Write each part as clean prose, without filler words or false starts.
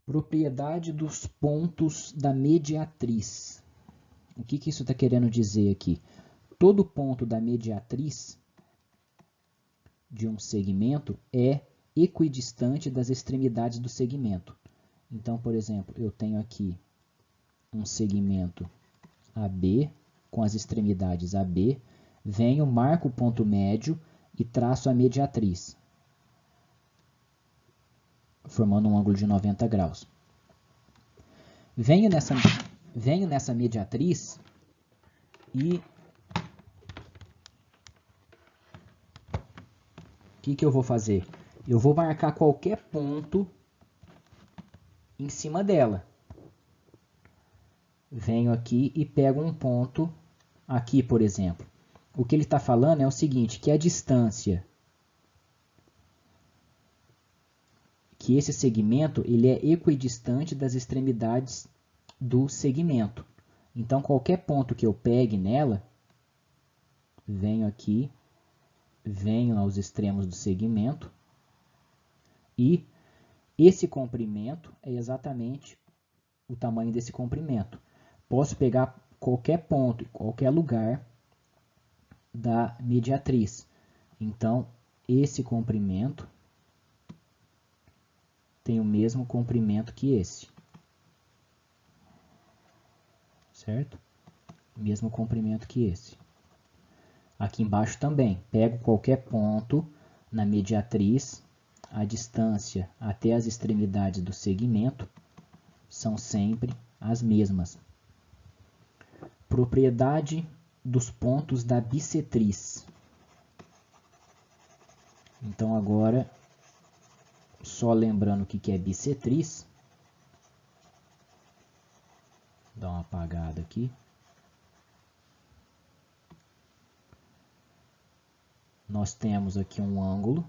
Propriedade dos pontos da mediatriz. O que isso está querendo dizer aqui? Todo ponto da mediatriz de um segmento é equidistante das extremidades do segmento. Então, por exemplo, eu tenho aqui um segmento AB com as extremidades AB, venho, marco o ponto médio e traço a mediatriz, formando um ângulo de 90 graus. Venho nessa mediatriz e o que eu vou fazer? Eu vou marcar qualquer ponto em cima dela. Venho aqui e pego um ponto aqui, por exemplo. O que ele está falando é o seguinte, que a distância que esse segmento ele é equidistante das extremidades do segmento. Então, qualquer ponto que eu pegue nela, venho aqui, venho aos extremos do segmento e esse comprimento é exatamente o tamanho desse comprimento. Posso pegar qualquer ponto, qualquer lugar da mediatriz. Então, esse comprimento tem o mesmo comprimento que esse. Certo? Mesmo comprimento que esse. Aqui embaixo também. Pego qualquer ponto na mediatriz, a distância até as extremidades do segmento são sempre as mesmas. Propriedade dos pontos da bissetriz. Então agora, só lembrando o que é bissetriz, vou dar uma apagada aqui. Nós temos aqui um ângulo.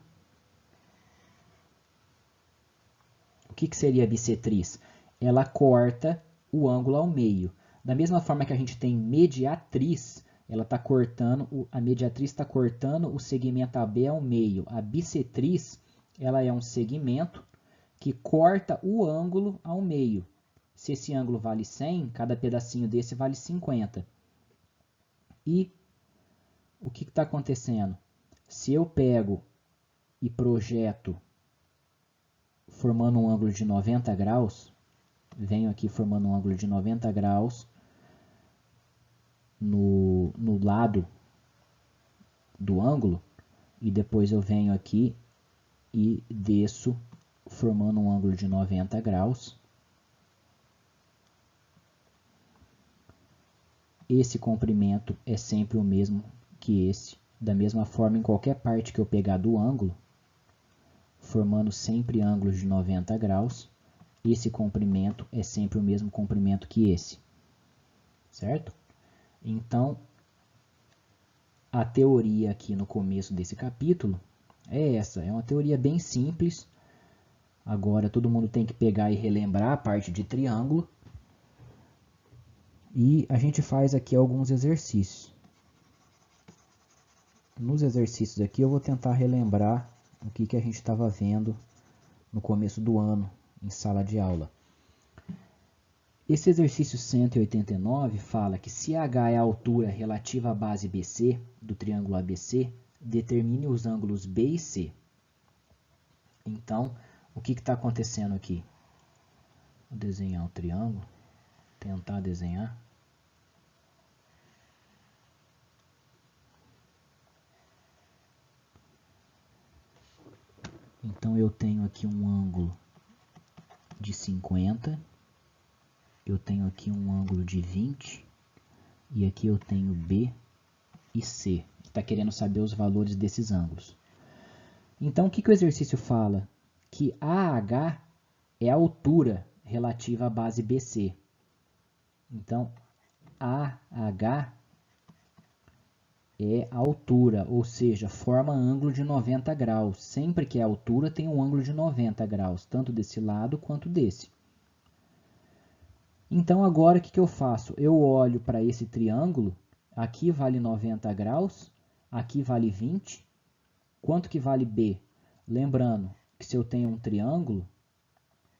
O que seria a bissetriz? Ela corta o ângulo ao meio. Da mesma forma que a gente tem mediatriz, ela está cortando, a mediatriz está cortando o segmento AB ao meio. A bissetriz, ela é um segmento que corta o ângulo ao meio. Se esse ângulo vale 100, cada pedacinho desse vale 50. E o que está acontecendo? Se eu pego e projeto formando um ângulo de 90 graus, venho aqui formando um ângulo de 90 graus no lado do ângulo, e depois eu venho aqui e desço formando um ângulo de 90 graus. Esse comprimento é sempre o mesmo que esse. Da mesma forma, em qualquer parte que eu pegar do ângulo, formando sempre ângulos de 90 graus, esse comprimento é sempre o mesmo comprimento que esse. Certo? Então, a teoria aqui no começo desse capítulo é essa. É uma teoria bem simples. Agora, todo mundo tem que pegar e relembrar a parte de triângulo. E a gente faz aqui alguns exercícios. Nos exercícios aqui eu vou tentar relembrar o que a gente estava vendo no começo do ano, em sala de aula. Esse exercício 189 fala que se H é a altura relativa à base BC do triângulo ABC, determine os ângulos B e C. Então, o que está acontecendo aqui? Vou desenhar o triângulo, tentar desenhar. Então, eu tenho aqui um ângulo de 50, eu tenho aqui um ângulo de 20, e aqui eu tenho B e C. Está querendo saber os valores desses ângulos. Então, o que o exercício fala? Que AH é a altura relativa à base BC. Então, AH é a altura, ou seja, forma ângulo de 90 graus. Sempre que é altura, tem um ângulo de 90 graus, tanto desse lado quanto desse. Então, agora o que eu faço? Eu olho para esse triângulo, aqui vale 90 graus, aqui vale 20. Quanto que vale B? Lembrando que se eu tenho um triângulo,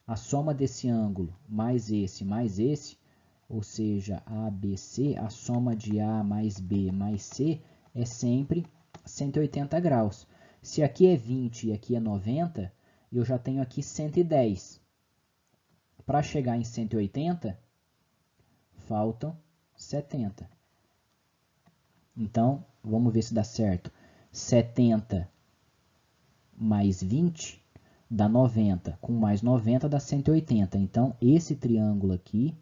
a soma desse ângulo mais esse, ou seja, ABC, a soma de A mais B mais C é sempre 180 graus. Se aqui é 20 e aqui é 90, eu já tenho aqui 110. Para chegar em 180, faltam 70. Então, vamos ver se dá certo. 70 mais 20 dá 90. Com mais 90 dá 180. Então, esse triângulo aqui,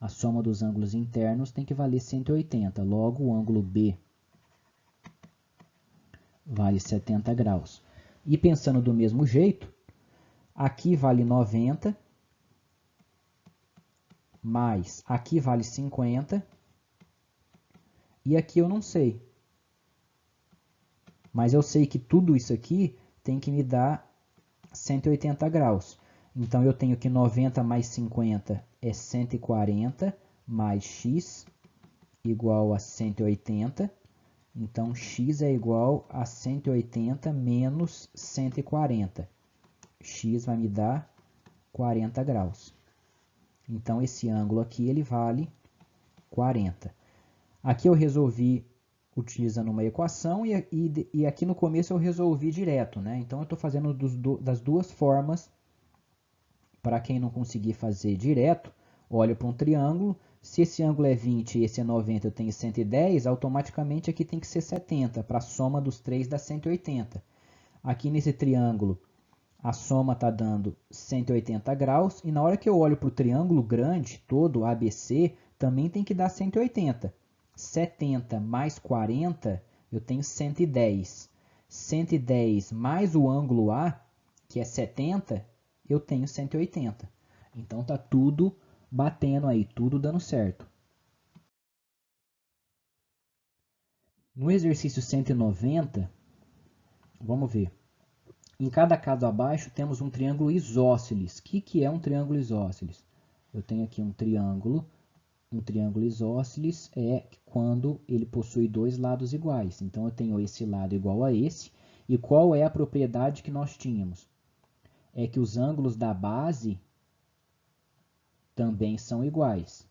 a soma dos ângulos internos tem que valer 180. Logo, o ângulo B vale 70 graus. E pensando do mesmo jeito, aqui vale 90, mais aqui vale 50, e aqui eu não sei. Mas eu sei que tudo isso aqui tem que me dar 180 graus. Então, eu tenho que 90 mais 50 é 140, mais x igual a 180. Então, x é igual a 180 menos 140. X vai me dar 40 graus. Então, esse ângulo aqui ele vale 40. Aqui eu resolvi utilizando uma equação e aqui no começo eu resolvi direto, né? Então, eu estou fazendo das duas formas. Para quem não conseguir fazer direto, olha para um triângulo. Se esse ângulo é 20 e esse é 90, eu tenho 110, automaticamente aqui tem que ser 70, para a soma dos três dá 180. Aqui nesse triângulo, a soma está dando 180 graus, e na hora que eu olho para o triângulo grande, todo ABC, também tem que dar 180. 70 mais 40, eu tenho 110. 110 mais o ângulo A, que é 70, eu tenho 180. Então, tá tudo batendo aí, tudo dando certo. No exercício 190, vamos ver. Em cada caso abaixo, temos um triângulo isósceles. O que é um triângulo isósceles? Eu tenho aqui um triângulo isósceles é quando ele possui dois lados iguais. Então, eu tenho esse lado igual a esse. E qual é a propriedade que nós tínhamos? É que os ângulos da base também são iguais.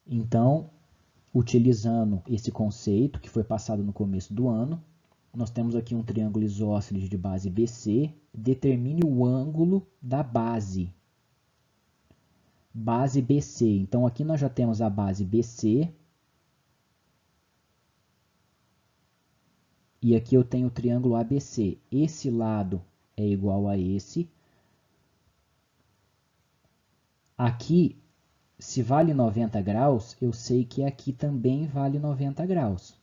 Então, utilizando esse conceito que foi passado no começo do ano, nós temos aqui um triângulo isósceles de base BC. Determine o ângulo da base. Base BC. Então, aqui nós já temos a base BC. E aqui eu tenho o triângulo ABC. Esse lado é igual a esse. Aqui, se vale 90 graus, eu sei que aqui também vale 90 graus.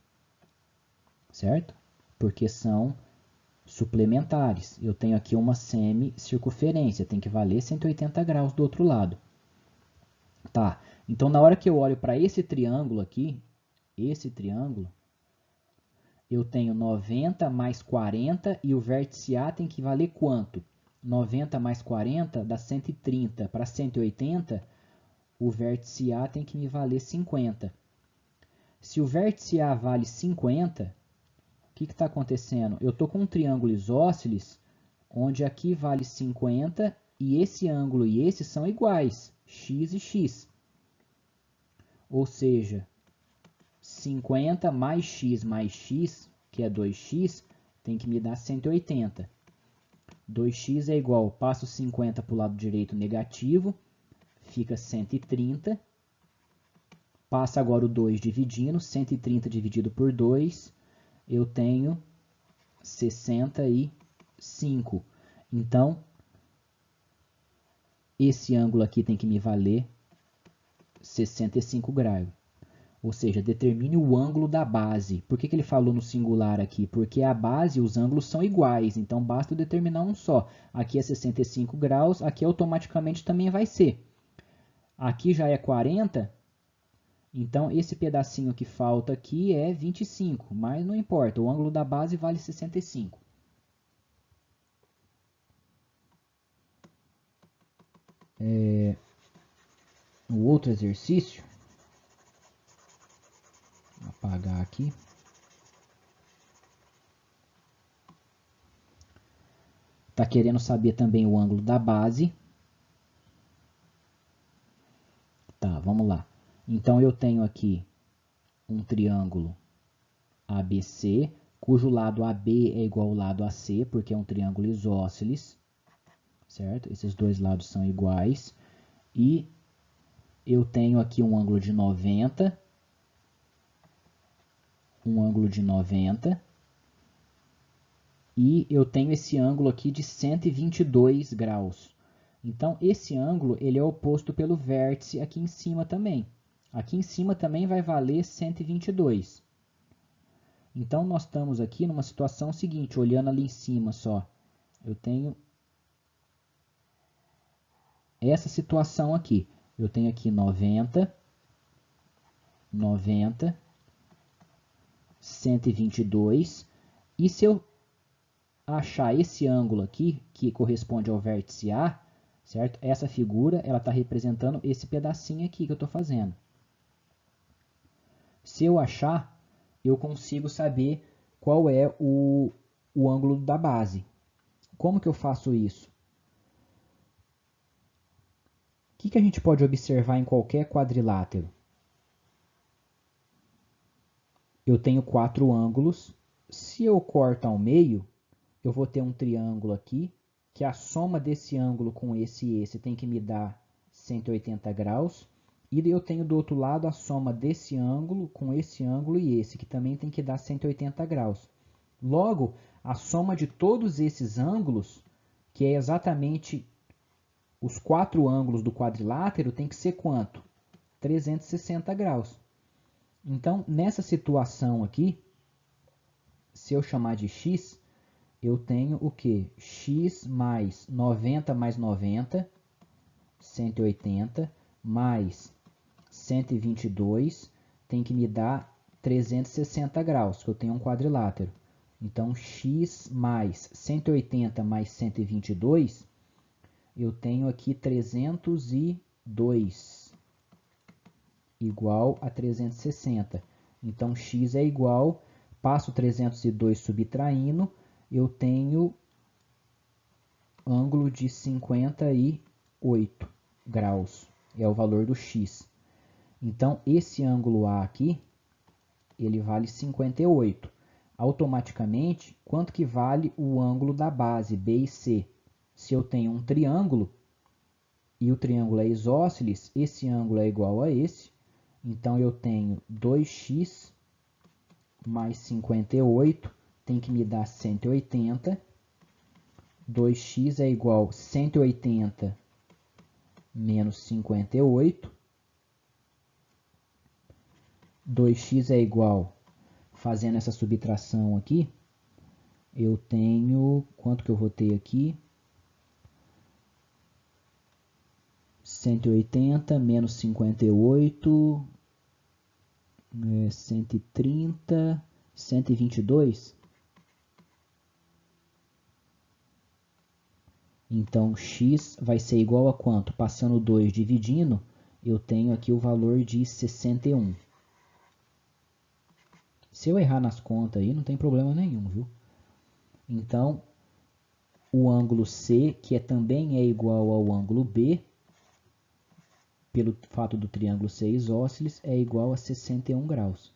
Certo? Porque são suplementares. Eu tenho aqui uma semicircunferência, tem que valer 180 graus do outro lado. Tá, então na hora que eu olho para esse triângulo aqui, eu tenho 90 mais 40 e o vértice A tem que valer quanto? 90 mais 40 dá 130. Para 180, o vértice A tem que me valer 50. Se o vértice A vale 50, o que está acontecendo? Eu estou com um triângulo isósceles, onde aqui vale 50 e esse ângulo e esse são iguais, x e x. Ou seja, 50 mais x, que é 2x, tem que me dar 180. 2x é igual, passo 50 para o lado direito negativo, fica 130. Passa agora o 2 dividindo, 130 dividido por 2, eu tenho 65. Então, esse ângulo aqui tem que me valer 65 graus. Ou seja, determine o ângulo da base. Por que ele falou no singular aqui? Porque a base, os ângulos são iguais, então basta eu determinar um só. Aqui é 65 graus, aqui automaticamente também vai ser. Aqui já é 40, então esse pedacinho que falta aqui é 25, mas não importa, o ângulo da base vale 65. O outro exercício, vou apagar aqui. Está querendo saber também o ângulo da base. Tá, vamos lá. Então, eu tenho aqui um triângulo ABC, cujo lado AB é igual ao lado AC, porque é um triângulo isósceles, certo? Esses dois lados são iguais. E eu tenho aqui um ângulo de 90, e eu tenho esse ângulo aqui de 122 graus. Então, esse ângulo ele é oposto pelo vértice aqui em cima também. Aqui em cima também vai valer 122. Então, nós estamos aqui numa situação seguinte, olhando ali em cima só. Eu tenho essa situação aqui. Eu tenho aqui 90, 122. E se eu achar esse ângulo aqui, que corresponde ao vértice A, certo? Essa figura ela está representando esse pedacinho aqui que eu estou fazendo. Se eu achar, eu consigo saber qual é o ângulo da base. Como que eu faço isso? O que a gente pode observar em qualquer quadrilátero? Eu tenho 4 ângulos. Se eu corto ao meio, eu vou ter um triângulo aqui, que a soma desse ângulo com esse e esse tem que me dar 180 graus. E eu tenho do outro lado a soma desse ângulo com esse ângulo e esse, que também tem que dar 180 graus. Logo, a soma de todos esses ângulos, que é exatamente os 4 ângulos do quadrilátero, tem que ser quanto? 360 graus. Então, nessa situação aqui, se eu chamar de x, eu tenho o que? X mais 90 mais 90, 180, mais 122, tem que me dar 360 graus, que eu tenho um quadrilátero. Então, x mais 180 mais 122, eu tenho aqui 302, igual a 360. Então, x é igual, passo 302 subtraindo, eu tenho ângulo de 58 graus, é o valor do x. Então, esse ângulo A aqui, ele vale 58. Automaticamente, quanto que vale o ângulo da base, B e C? Se eu tenho um triângulo, e o triângulo é isósceles, esse ângulo é igual a esse. Então, eu tenho 2x mais 58, tem que me dar 180. 2x é igual a 180 menos 58. 2x é igual, fazendo essa subtração aqui, eu tenho, quanto que eu vou ter aqui? 180 menos 58, 130, 122. Então, x vai ser igual a quanto? Passando 2 dividindo, eu tenho aqui o valor de 61. Se eu errar nas contas aí, não tem problema nenhum, viu? Então, o ângulo C, que também é igual ao ângulo B, pelo fato do triângulo ser isósceles, é igual a 61 graus.